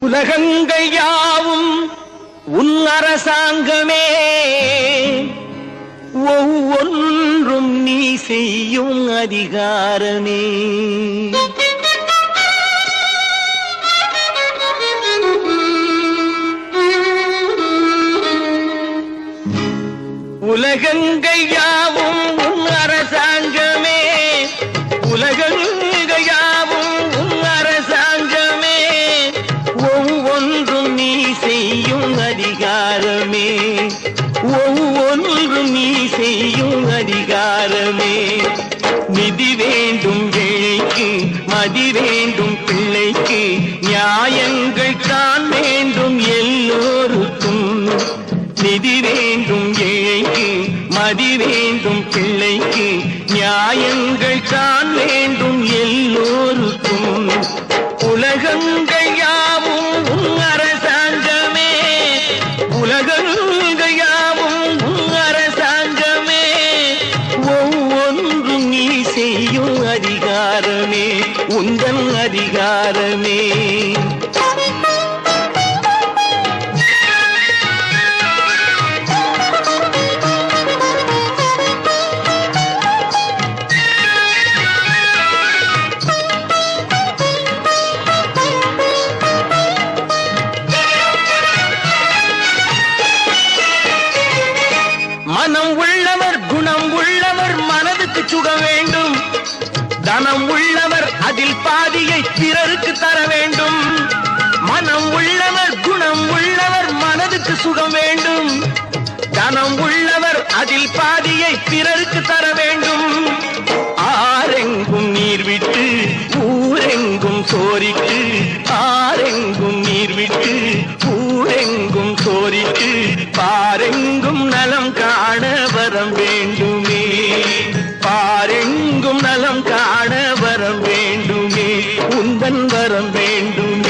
உலகங்கள் யாவும் உன் அரசாங்கமே, ஒவ்வொன்றும் நீ செய்யும் அதிகாரமே. உலகங்கள் யாவும் உன் அரசாங்கமே, உலகங்கள் யாவும் உன் அரசாங்கமே, ஒவ்வொன்றும் நீ செய்யும் அதிகாரமே, ஒவ்வொன்றும் நீ செய்யும் அதிகாரமே. நிதி வேண்டும் ஏழைக்கு, மதி வேண்டும் பிள்ளைக்கு, நியாயங்கள் தான் வேண்டும் எல்லோருக்கும். நிதி வேண்டும் ஏழைக்கு, மதி வேண்டும் பிள்ளைக்கு, நியாயங்கள் தான் வேண்டும் எல்லோருக்கும். உலகங்கள் யாவும் உன் அரசாங்கமே, உலகங்கள் யாவும் உன் அரசாங்கமே, ஒவ்வொன்றும் நீ செய்யும் அதிகாரமே, உந்தன் அதிகாரமே. மனம் உள்ளவர் குணம் உள்ளவர் மனதுக்கு சுகம் வேண்டும், தனம் உள்ளவர் அதில் பாதியை பிறருக்கு தர வேண்டும். மனம் உள்ளவர் குணம் உள்ளவர் மனதுக்கு சுகம் வேண்டும், தனம் உள்ளவர் அதில் பாதியை பிறருக்கு தர வேண்டும். ஆரெங்கும் நீர் விட்டு ஊரெங்கும் சோரிட்டு, ஆரெங்கும் நீர் விட்டு ஊரெங்கும் சோரிட்டு, பாரெங்கும் நலம் காண வரம் வேண்டுமே, பாரெங்கும் நலம் காண வரம் வேண்டுமே, உந்தன் வரம் வேண்டுமே.